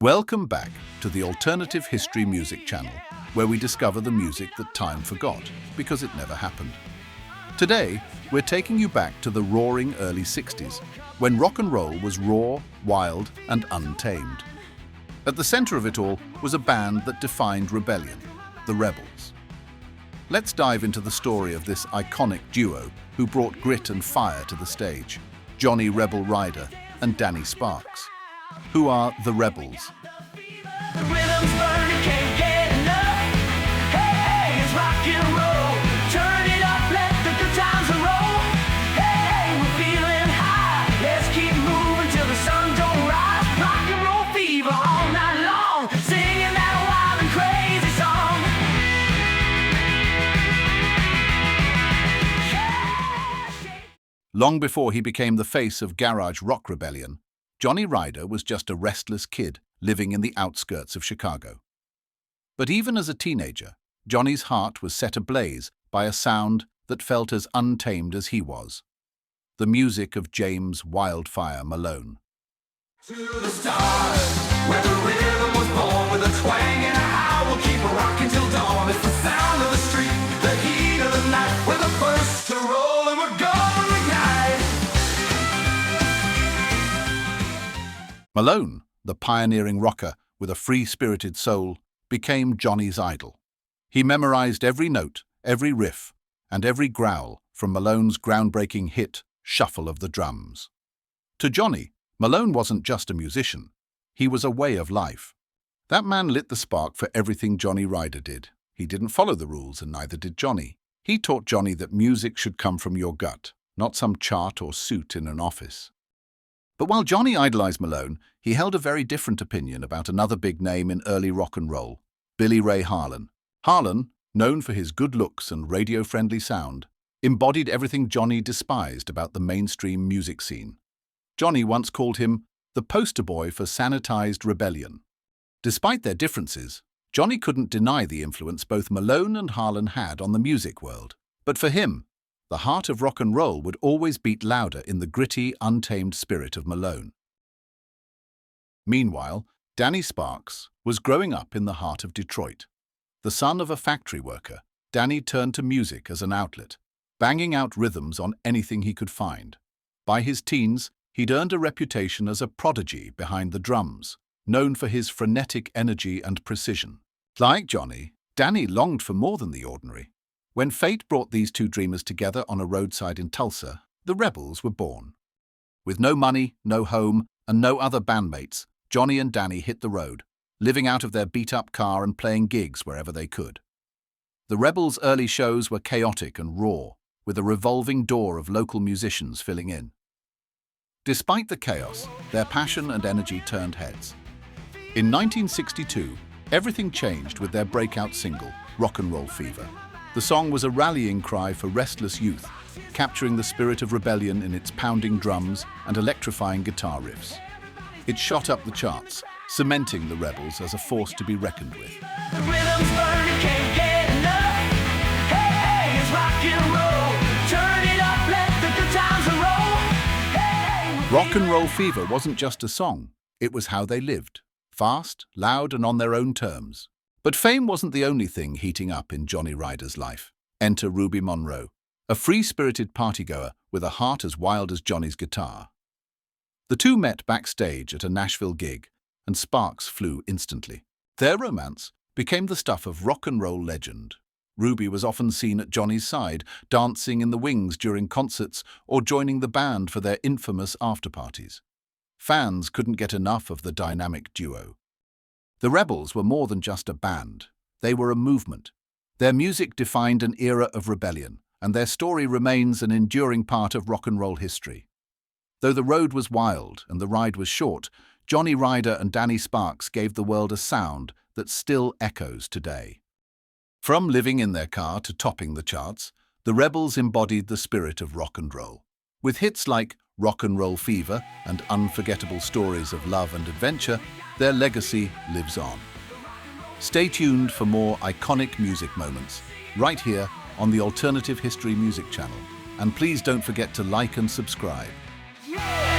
Welcome back to the Alternative History Music channel, where we discover the music that time forgot because it never happened. Today, we're taking you back to the roaring early 60s, when rock and roll was raw, wild, and untamed. At the center of it all was a band that defined rebellion, the Rebels. Let's dive into the story of this iconic duo who brought grit and fire to the stage, Johnny "Rebel" Ryder and Danny Sparks. Who are the Rebels? The rhythm's burning, can't get enough. Hey, it's rock and roll. Turn it up, let the good times roll. Hey, we're feeling high. Let's keep moving till the sun don't rise. Rock and roll fever all night long, singing that wild and crazy song. Long before he became the face of garage rock rebellion, Johnny Ryder was just a restless kid living in the outskirts of Chicago. But even as a teenager, Johnny's heart was set ablaze by a sound that felt as untamed as he was: the music of James "Wildfire" Malone. To the stars, where the rhythm was born with a twang and a howl. We'll keep rocking till dawn. It's the sound of the street, the heat of the night. We're the first to roll and we're gonna ignite. Malone, the pioneering rocker with a free-spirited soul, became Johnny's idol. He memorized every note, every riff, and every growl from Malone's groundbreaking hit, Shuffle of the Drums. To Johnny, Malone wasn't just a musician. He was a way of life. That man lit the spark for everything Johnny Ryder did. He didn't follow the rules, and neither did Johnny. He taught Johnny that music should come from your gut, not some chart or suit in an office. But while Johnny idolized Malone, he held a very different opinion about another big name in early rock and roll, Billy Ray Harlan. Harlan, known for his good looks and radio-friendly sound, embodied everything Johnny despised about the mainstream music scene. Johnny once called him the poster boy for sanitized rebellion. Despite their differences, Johnny couldn't deny the influence both Malone and Harlan had on the music world. But for him, the heart of rock and roll would always beat louder in the gritty, untamed spirit of Malone. Meanwhile, Danny Sparks was growing up in the heart of Detroit. The son of a factory worker, Danny turned to music as an outlet, banging out rhythms on anything he could find. By his teens, he'd earned a reputation as a prodigy behind the drums, known for his frenetic energy and precision. Like Johnny, Danny longed for more than the ordinary. When fate brought these two dreamers together on a roadside in Tulsa, the Rebels were born. With no money, no home, and no other bandmates, Johnny and Danny hit the road, living out of their beat-up car and playing gigs wherever they could. The Rebels' early shows were chaotic and raw, with a revolving door of local musicians filling in. Despite the chaos, their passion and energy turned heads. In 1962, everything changed with their breakout single, Rock and Roll Fever. The song was a rallying cry for restless youth, capturing the spirit of rebellion in its pounding drums and electrifying guitar riffs. It shot up the charts, cementing the Rebels as a force to be reckoned with. The rhythm's burning, can't get enough. Hey, it's rock and roll. Turn it up, let the good times roll. Hey, Rock and Roll Fever wasn't just a song, it was how they lived, fast, loud, and on their own terms. But fame wasn't the only thing heating up in Johnny Ryder's life. Enter Ruby Monroe, a free-spirited partygoer with a heart as wild as Johnny's guitar. The two met backstage at a Nashville gig, and sparks flew instantly. Their romance became the stuff of rock and roll legend. Ruby was often seen at Johnny's side, dancing in the wings during concerts or joining the band for their infamous after-parties. Fans couldn't get enough of the dynamic duo. The Rebels were more than just a band. They were a movement. Their music defined an era of rebellion, and their story remains an enduring part of rock and roll history. Though the road was wild and the ride was short, Johnny Ryder and Danny Sparks gave the world a sound that still echoes today. From living in their car to topping the charts, the Rebels embodied the spirit of rock and roll. With hits like Rock and Roll Fever and unforgettable stories of love and adventure, their legacy lives on. Stay tuned for more iconic music moments right here on the Alternative History Music channel. And please don't forget to like and subscribe. yeah.